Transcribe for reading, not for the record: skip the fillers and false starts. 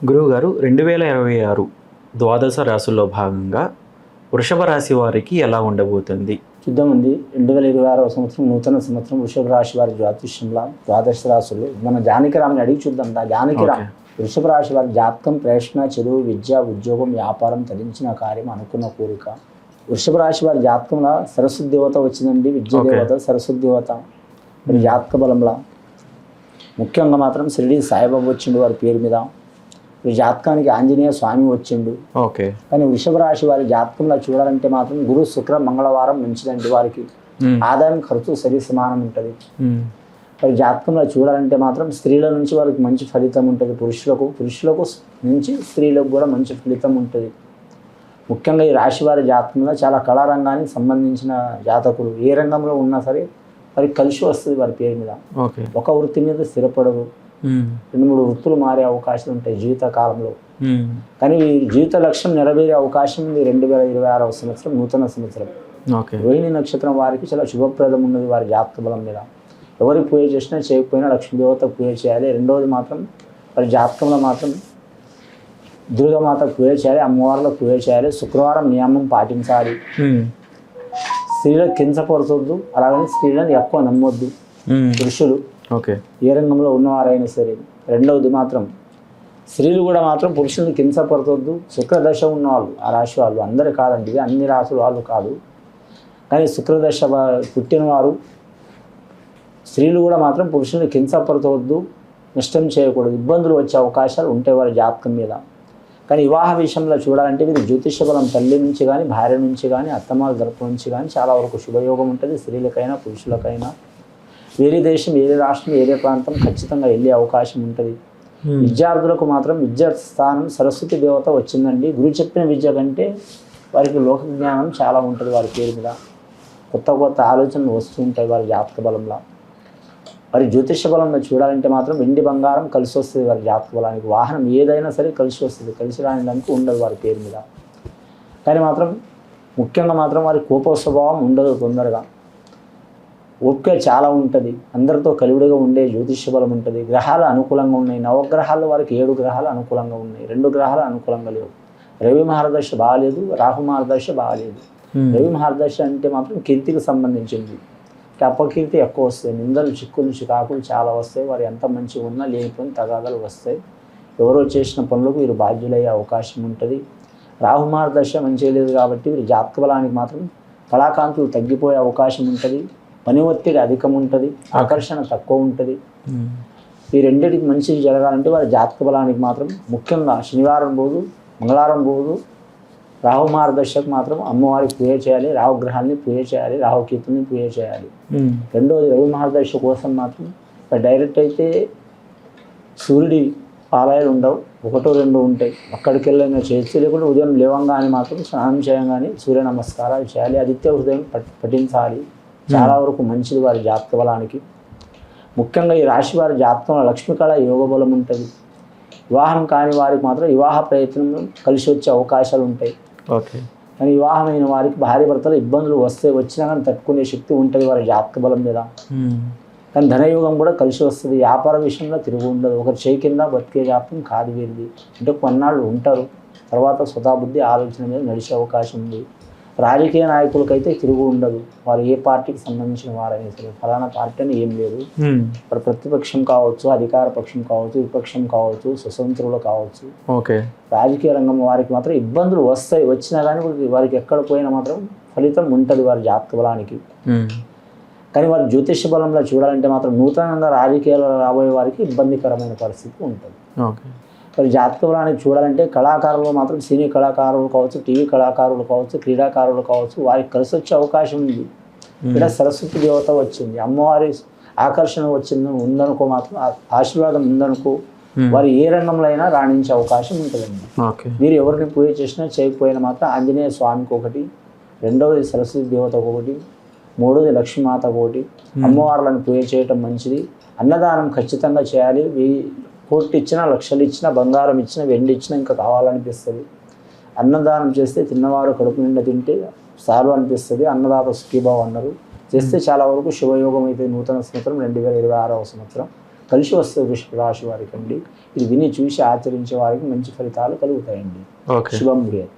గురువుగారు 2026 ద్వాదశ రాశుల్లో భాగంగా వృషభ రాశి వారికి ఎలా ఉండబోతుంది? చూద్దామండి. 2026వ సంవత్సరం నూతన సంవత్సరం వృషభ రాశి వారి జ్యోతిష్యంలో ద్వాదశ రాశులు మన జానకిరామ్ని అడిగి చూద్దాం. జానకిరామ్ వృషభ రాశి వారి జాతకం, ప్రేషణ, చదువు, విద్య, ఉద్యోగం, వ్యాపారం, తరించిన కార్యం, అనుకున్న కోరిక. వృషభ రాశి వారి జాతకంలో సరస్వతి దేవత వచ్చిందండి. విద్యా దేవత సరస్వతి దేవత మరి జాతక బలంలో ముఖ్యంగా మాత్రం షిరిడి సాయిబాబా వచ్చిండు వారి పేరు మీద. ఈ జాతకానికి ఆంజనేయ స్వామి వచ్చిండు. ఓకే. కానీ వృషభ రాశి వారి జాతకంలో చూడాలంటే మాత్రం గురు, శుక్ర, మంగళవారం మంచిదండి. వారికి ఆదాయం, ఖర్చు సరి సమానం ఉంటుంది. వారి జాతకంలో చూడాలంటే మాత్రం స్త్రీల నుంచి వారికి మంచి ఫలితం ఉంటుంది. పురుషులకు నుంచి స్త్రీలకు కూడా మంచి ఫలితం ఉంటుంది. ముఖ్యంగా ఈ రాశి వారి జాతకంలో చాలా కళారంగానికి సంబంధించిన జాతకులు ఏ రంగంలో ఉన్నా సరే వారికి కలిసి వస్తుంది వారి పేరు మీద. ఒక వృత్తి మీద స్థిరపడదు. 2-3 వృత్తులు మారే అవకాశాలు ఉంటాయి జీవిత కాలంలో. కానీ ఈ జీవిత లక్ష్యం నెరవేరే అవకాశం ఉంది 2026వ సంవత్సరం నూతన సంవత్సరం. రోహిణి నక్షత్రం వారికి చాలా శుభప్రదం ఉన్నది వారి జాతక బలం మీద. ఎవరికి పూజ చేసినా చేయకపోయినా లక్ష్మీదేవత పూజ చేయాలి. రెండవది మాత్రం వారి జాతకంలో మాత్రం దుర్గామాత పూజ చేయాలి, అమ్మవార్ల పూజ చేయాలి. శుక్రవారం నియమం పాటించాలి. స్త్రీలకు కించపరచొద్దు, అలాగని స్త్రీలను ఎక్కువ నమ్మొద్దు. పురుషులు ఏ రంగంలో ఉన్నవారైనా సరే. రెండవది మాత్రం స్త్రీలు కూడా మాత్రం పురుషుల్ని కించపరచొద్దు. శుక్రదశ ఉన్నవాళ్ళు, ఆ రాశి వాళ్ళు అందరు కాదండి, అన్ని రాశుల వాళ్ళు కాదు. కానీ శుక్రదశ పుట్టినవారు స్త్రీలు కూడా మాత్రం పురుషుల్ని కించపరచవద్దు, నష్టం చేయకూడదు. ఇబ్బందులు వచ్చే అవకాశాలు ఉంటాయి వారి జాతకం మీద. కానీ వివాహ విషయంలో చూడాలంటే వీరు జ్యోతిష బలం తల్లి నుంచి కానీ, భార్య నుంచి కానీ, అత్తమాల తరపు నుంచి కానీ చాలా వరకు శుభయోగం ఉంటుంది. స్త్రీలకైనా పురుషులకైనా. వేరే దేశం, వేరే రాష్ట్రం, వేరే ప్రాంతం ఖచ్చితంగా వెళ్ళే అవకాశం ఉంటుంది. విద్యార్థులకు మాత్రం విద్యా స్థానం సరస్వతి దేవత వచ్చిందండి. గురువు చెప్పిన విద్య కంటే వారికి లోక జ్ఞానం చాలా ఉంటుంది వారి పేరు మీద. కొత్త కొత్త ఆలోచనలు వస్తూ ఉంటాయి వారి జాతక బలంలో. వారి జ్యోతిష బలంలో చూడాలంటే మాత్రం వెండి బంగారం కలిసి వస్తుంది వారి జాతక బలానికి. వాహనం ఏదైనా సరే కలిసి వస్తుంది, కలిసి రానిదానికి ఉండదు వారి పేరు మీద. కానీ మాత్రం ముఖ్యంగా మాత్రం వారి కోప స్వభావం ఉండదు తొందరగా. ఓపిక చాలా ఉంటుంది. అందరితో కలివిడిగా ఉండే జ్యోతిష బలం ఉంటుంది. గ్రహాలు అనుకూలంగా ఉన్నాయి. నవగ్రహాలు వారికి 7 గ్రహాలు అనుకూలంగా ఉన్నాయి. 2 గ్రహాలు అనుకూలంగా లేవు. రవి మహర్దశ బాగాలేదు, రాహు మహర్దశ బాగాలేదు. రవి మహర్దశ అంటే మాత్రం కీర్తికి సంబంధించింది. అపకీర్తి ఎక్కువ వస్తాయి. నిందలు, చిక్కులు, చికాకులు చాలా వస్తాయి. వారు ఎంత మంచిగా ఉన్నా లేనిపోయిన తగాదాలు వస్తాయి. ఎవరో చేసిన పనులకు వీరు బాధ్యులయ్యే అవకాశం ఉంటుంది. రాహు మహర్దశ మంచిగా లేదు కాబట్టి వీరి జాతక బలానికి మాత్రం కళాకాంతులు తగ్గిపోయే అవకాశం ఉంటుంది. పని ఒత్తిడి అధికం ఉంటుంది. ఆకర్షణ తక్కువ ఉంటుంది. ఈ రెండింటికి మంచి జరగాలంటే వారి జాతక బలానికి మాత్రం ముఖ్యంగా శనివారం రోజు, మంగళవారం రోజు రాహు మహర్దశకు మాత్రం అమ్మవారికి పూజ చేయాలి. రాహుగ్రహాన్ని పూజ చేయాలి. రాహుకేతుని పూజ చేయాలి. రెండవది రవి మహర్దశ కోసం మాత్రం డైరెక్ట్ అయితే సూర్యుడి ఆలయాలు ఉండవు, 1-2 ఉంటాయి. అక్కడికి వెళ్ళినా చేయొచ్చు. లేకుంటే ఉదయం లేవంగానే మాత్రం స్నానం చేయగానే సూర్య నమస్కారాలు చేయాలి. ఆదిత్య హృదయం పఠించాలి. చాలా వరకు మంచిది వారి జాతక బలానికి. ముఖ్యంగా ఈ రాశి వారి జాతకంలో లక్ష్మీ కళ యోగ బలం ఉంటుంది. వివాహం కాని వారికి మాత్రం వివాహ ప్రయత్నం కలిసి వచ్చే అవకాశాలు ఉంటాయి. కానీ వివాహమైన వారికి భార్య భర్తలు ఇబ్బందులు వచ్చినా కానీ తట్టుకునే శక్తి ఉంటుంది వారి జాతక బలం మీద. కానీ ధనయోగం కూడా కలిసి వస్తుంది. వ్యాపార విషయంలో తిరుగు ఉండదు. ఒకరి చేయి కింద బతికే జాతకం కాదు వీరిది. అంటే కొన్నాళ్ళు ఉంటారు, తర్వాత స్వతాబుద్ధి ఆలోచన మీద నడిచే అవకాశం ఉంది. రాజకీయ నాయకులకైతే తిరుగు ఉండదు. వారు ఏ పార్టీకి సంబంధించిన వారైనా సరే, ఫలానా పార్టీ అని ఏం లేదు. వారు ప్రతిపక్షం కావచ్చు, అధికార పక్షం కావచ్చు, విపక్షం కావచ్చు, స్వతంత్రులు కావచ్చు. రాజకీయ రంగం వారికి మాత్రం ఇబ్బందులు వస్తాయి. వచ్చినా కానీ వారికి ఎక్కడ పోయినా మాత్రం ఫలితం ఉంటుంది వారి జాతక బలానికి. కానీ వారి జ్యోతిష బలంలో చూడాలంటే మాత్రం నూతనంగా రాజకీయాలు రాబోయే వారికి ఇబ్బందికరమైన పరిస్థితి ఉంటుంది. మరి జాతక బలానికి చూడాలంటే కళాకారులు మాత్రం సినీ కళాకారులు కావచ్చు, టీవీ కళాకారులు కావచ్చు, క్రీడాకారులు కావచ్చు, వారికి కలిసి వచ్చే అవకాశం ఉంది. ఇక్కడ సరస్వతి దేవత వచ్చింది, అమ్మవారి ఆకర్షణ వచ్చింది ఉందనుకో, మాత్రం ఆశీర్వాదం ఉందనుకో, వారు ఏ రంగంలో అయినా రాణించే అవకాశం ఉంటుందండి. మీరు ఎవరిని పూజ చేసినా చేయకపోయినా మాత్రం ఆంజనేయ స్వామికి ఒకటి, రెండవది సరస్వతి దేవతకు ఒకటి, మూడవది లక్ష్మీమాతకు ఒకటి, అమ్మవార్లను పూజ చేయటం మంచిది. అన్నదానం ఖచ్చితంగా చేయాలి. 1,00,00,000 ఇచ్చినా, లక్షలు ఇచ్చినా, బంగారం ఇచ్చినా, వెండి ఇచ్చినా ఇంకా కావాలనిపిస్తుంది. అన్నదానం చేస్తే తిన్నవారు కడుపు నిండా తింటే సారు అనిపిస్తుంది. అన్నదాత సుఖీభావ అన్నారు. చేస్తే చాలా వరకు శుభయోగం అయితే నూతన సంవత్సరం 2026వ సంవత్సరం కలిసి వస్తుంది వృషభ రాశి వారికి అండి. ఇది విని చూసి ఆచరించే వారికి మంచి ఫలితాలు కలుగుతాయండి. ఓకే. శుభం భూయాత్.